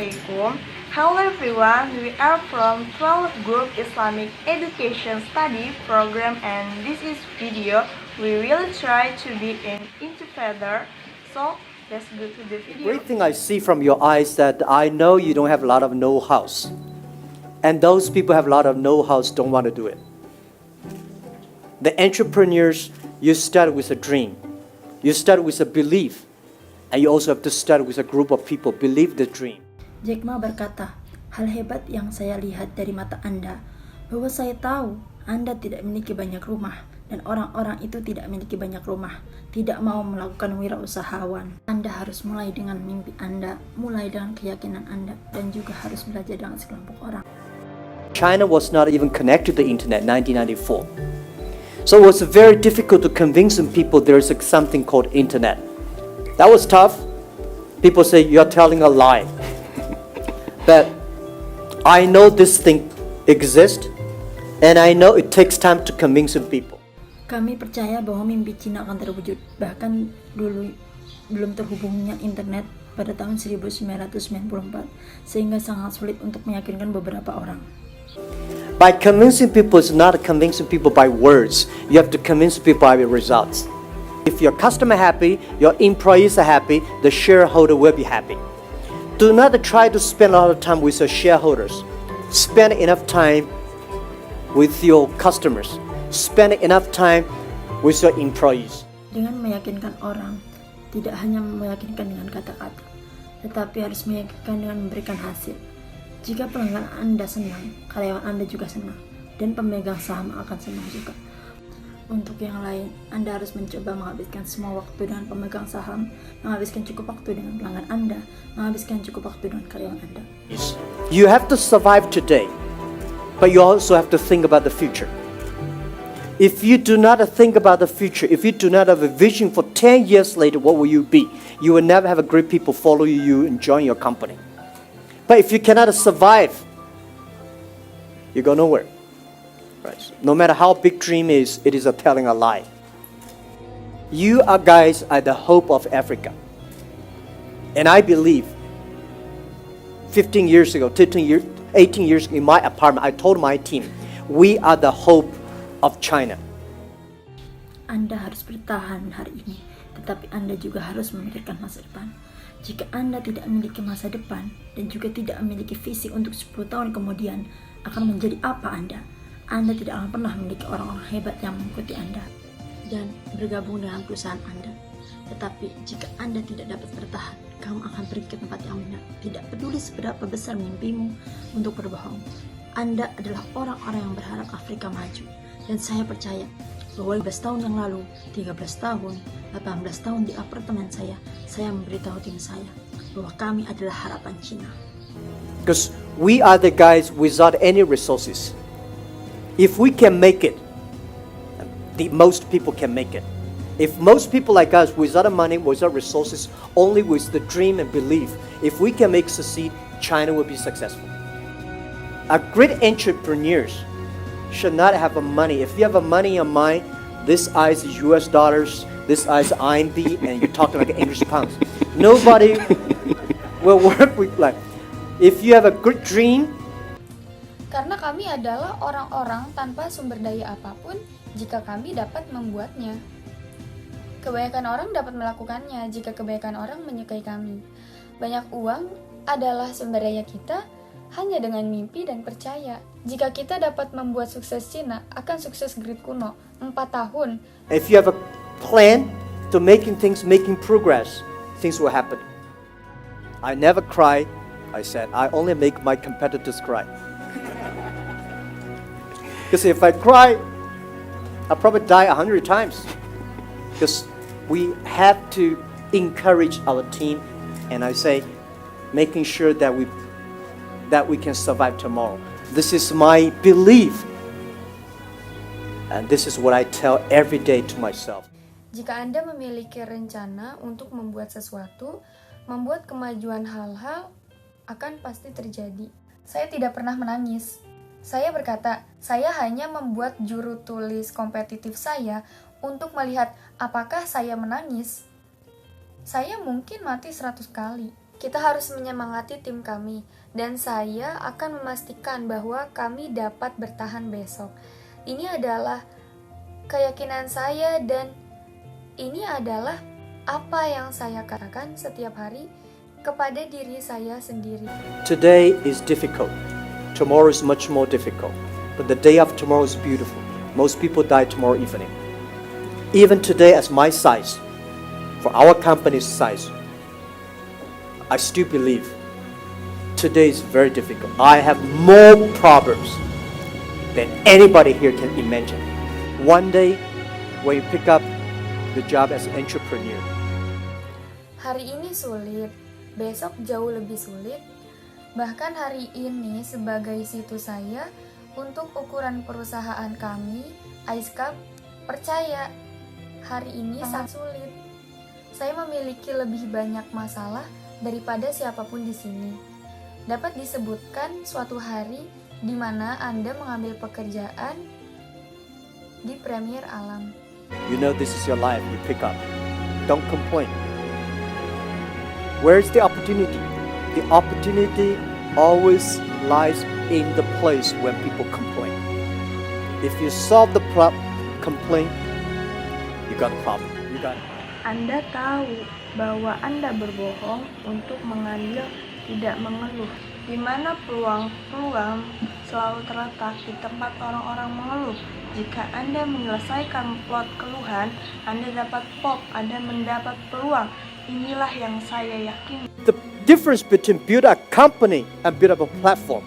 Assalamualaikum. Hello everyone, we are from 12 Group Islamic Education Study Program and this is video. We will try to be into further. So let's go to the video. Great thing I see from your eyes that I know you don't have a lot of know-hows. And those people have a lot of know-hows don't want to do it. The entrepreneurs, you start with a dream. You start with a belief. And you also have to start with a group of people, believe the dream. Jack Ma berkata, hal hebat yang saya lihat dari mata Anda, bahwa saya tahu Anda tidak memiliki banyak rumah, dan orang-orang itu tidak memiliki banyak rumah, tidak mau melakukan wirausahawan. Anda harus mulai dengan mimpi Anda, mulai dengan keyakinan Anda, dan juga harus belajar dengan sekelompok orang. China was not even connected to the internet in 1994. So it was very difficult to convince people there's something called internet. That was tough. People say you're telling a lie. But I know this thing exists and I know it takes time to convince people. Kami percaya bahwa mimpi Cina akan terwujud, bahkan dulu belum terhubungnya internet pada tahun 1994, sehingga sangat sulit untuk meyakinkan beberapa orang. By convincing people is not convincing people by words. You have to convince people by results. If your customer happy, your employees are happy, the shareholder will be happy. Do not try to spend a lot of time with your shareholders. Spend enough time with your customers. Spend enough time with your employees. Dengan meyakinkan orang, tidak hanya meyakinkan dengan kata-kata, tetapi harus meyakinkan dengan memberikan hasil. Jika pelanggan Anda senang, karyawan Anda juga senang, dan pemegang saham akan senang juga. Untuk yang lain, Anda harus mencoba menghabiskan semua waktu dengan pemegang saham, menghabiskan cukup waktu dengan pelanggan Anda, menghabiskan cukup waktu dengan karyawan Anda. You have to survive today, but you also have to think about the future. If you do not think about the future, if you do not have a vision for 10 years later, what will you be? You will never have a great people follow you and join your company. But if you cannot survive, you go nowhere. Right. No matter how big dream is, it is a telling a lie. You are guys are the hope of Africa. And I believe 15 years ago, 18 years ago in my apartment, I told my team, we are the hope of China. Anda harus bertahan hari ini, tetapi Anda juga harus memikirkan masa depan. Jika Anda tidak memiliki masa depan dan juga tidak memiliki visi untuk 10 tahun kemudian, akan menjadi apa Anda? Anda tidak akan pernah memiliki orang-orang hebat yang mengikuti Anda dan bergabung dengan perusahaan Anda. Tetapi jika Anda tidak dapat bertahan, kamu akan pergi ke tempat yang benar. Tidak peduli seberapa besar mimpimu untuk berbohong. Anda adalah orang-orang yang berharap Afrika maju. Dan saya percaya bahwa 15 tahun yang lalu, 13 tahun, 18 tahun di apartemen saya memberitahu tim saya bahwa kami adalah harapan Cina. Because we are the guys without any resources. If we can make it, most people can make it. If most people like us, without money, without resources, only with the dream and belief, if we can make succeed, China will be successful. A great entrepreneurs should not have money. If you have money in your mind, this is US dollars, this is RMB, and you're talking like English pounds. Nobody will work with like. If you have a good dream, karena kami adalah orang-orang tanpa sumber daya apapun jika kami dapat membuatnya. Kebanyakan orang dapat melakukannya jika kebanyakan orang menyukai kami. Banyak uang adalah sumber daya kita hanya dengan mimpi dan percaya. Jika kita dapat membuat sukses Cina, akan sukses grid kuno 4 tahun. If you have a plan to making progress, things will happen. I never cry, I said. I only make my competitors cry. Because if I cry, I'll probably die 100 times. Because we have to encourage our team, and I say, making sure that we can survive tomorrow. This is my belief, and this is what I tell every day to myself. Jika Anda memiliki rencana untuk membuat sesuatu, membuat kemajuan hal-hal akan pasti terjadi. Saya tidak pernah menangis. Saya berkata, saya hanya membuat juru tulis kompetitif saya untuk melihat apakah saya menangis. Saya mungkin mati 100 kali. Kita harus menyemangati tim kami, dan saya akan memastikan bahwa kami dapat bertahan besok. Ini adalah keyakinan saya dan ini adalah apa yang saya katakan setiap hari kepada diri saya sendiri. Today is difficult. Tomorrow is much more difficult. But the day after tomorrow is beautiful. Most people die tomorrow evening. Even today, as my size, for our company's size, I still believe today is very difficult. I have more problems than anybody here can imagine. One day, when you pick up the job as an entrepreneur, Hari ini sulit, besok jauh lebih sulit. Bahkan hari ini sebagai situ saya untuk ukuran perusahaan kami, PAI C, percaya hari ini sangat sulit. Saya memiliki lebih banyak masalah daripada siapapun di sini. Dapat disebutkan suatu hari di mana Anda mengambil pekerjaan di Premier Alam. you know this is your life, you pick up. Don't complain. Where is the opportunity? The opportunity always lies in the place when people complain. If you solve the complaint, you got a problem. You got it. Anda tahu bahwa Anda berbohong untuk mengambil, tidak mengeluh. Di mana peluang-peluang selalu terletak di tempat orang-orang mengeluh. Jika Anda menyelesaikan plot keluhan, Anda dapat pop, Anda mendapat peluang. Inilah yang saya yakini. The difference between build a company and build up a platform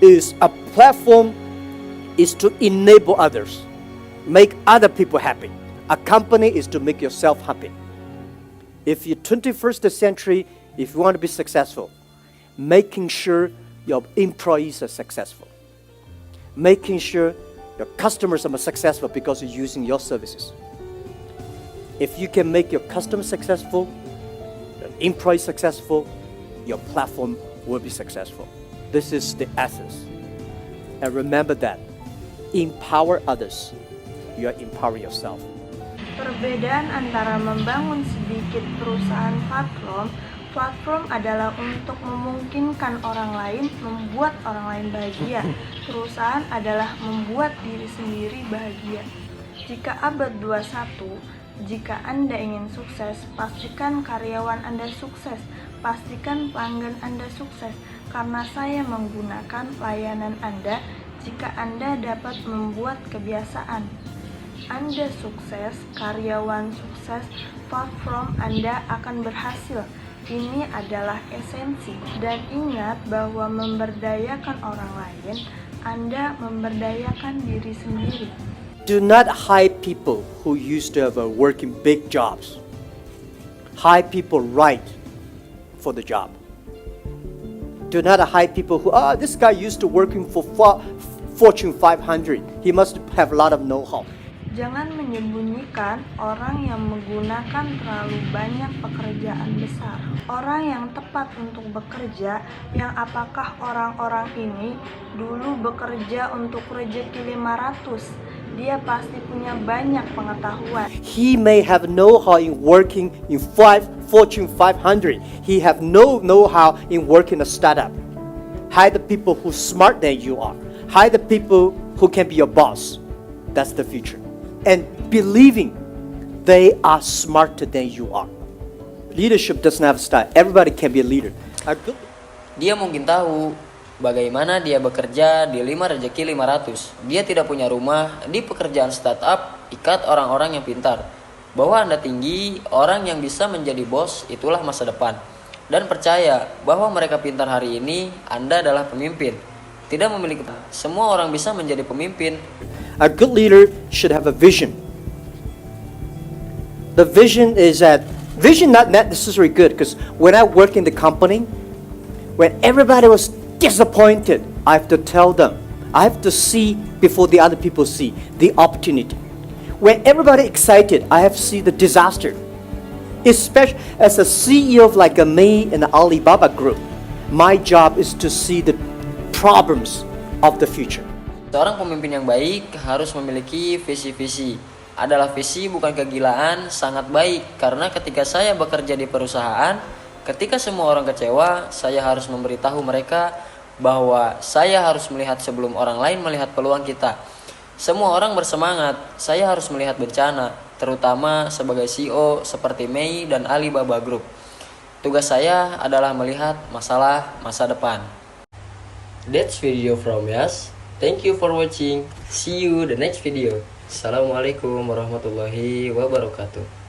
is a platform is to enable others, make other people happy. A company is to make yourself happy. If you're 21st century, if you want to be successful, making sure your employees are successful, making sure your customers are successful because you're using your services. If you can make your customers successful, your employees successful, your platform will be successful. This is the essence. And remember that, empower others, you are empowering yourself. Perbedaan antara membangun sedikit perusahaan platform adalah untuk memungkinkan orang lain, membuat orang lain bahagia. Perusahaan adalah membuat diri sendiri bahagia. Jika abad 21, jika Anda ingin sukses, pastikan karyawan Anda sukses, pastikan pelanggan Anda sukses, karena saya menggunakan layanan Anda. Jika Anda dapat membuat kebiasaan Anda sukses, karyawan sukses, platform Anda akan berhasil. Ini adalah esensi. Dan ingat bahwa memberdayakan orang lain, Anda memberdayakan diri sendiri. Do not hire people who used to have working big jobs. Hire people right for the job. Do not hire people who, this guy used to working for Fortune 500. He must have a lot of know-how. Jangan menyembunyikan orang yang menggunakan terlalu banyak pekerjaan besar. Orang yang tepat untuk bekerja, yang apakah orang-orang ini dulu bekerja untuk rezeki 500. Dia pasti punya banyak pengetahuan. He may have know-how in working in Fortune 500. He have no know-how in working a startup. Hire the people who smart than you are. Hire the people who can be your boss. That's the future. And believing they are smarter than you are. Leadership doesn't have a style. Everybody can be a leader. Dia mungkin tahu bagaimana dia bekerja di 5 rezeki 500. Dia tidak punya rumah di pekerjaan startup, ikat orang-orang yang pintar. Bahwa Anda tinggi, orang yang bisa menjadi bos itulah masa depan. Dan percaya bahwa mereka pintar hari ini, Anda adalah pemimpin. Tidak memiliki, semua orang bisa menjadi pemimpin. A good leader should have a vision. The vision is not necessarily good, because when I work in the company, when everybody was disappointed, I have to tell them. I have to see before the other people see the opportunity. When everybody excited, I have to see the disaster. Especially as a CEO of like a me and the Alibaba group, my job is to see the problems of the future. Seorang pemimpin yang baik harus memiliki visi-visi. Adalah visi bukan kegilaan, sangat baik. Karena ketika saya bekerja di perusahaan, Ketika semua orang kecewa, saya harus memberitahu mereka bahwa saya harus melihat sebelum orang lain melihat peluang kita. Semua orang bersemangat, saya harus melihat bencana, terutama sebagai CEO seperti Mei dan Alibaba Group. Tugas saya adalah melihat masalah masa depan. That's video from us. Thank you for watching. See you the next video. Assalamualaikum warahmatullahi wabarakatuh.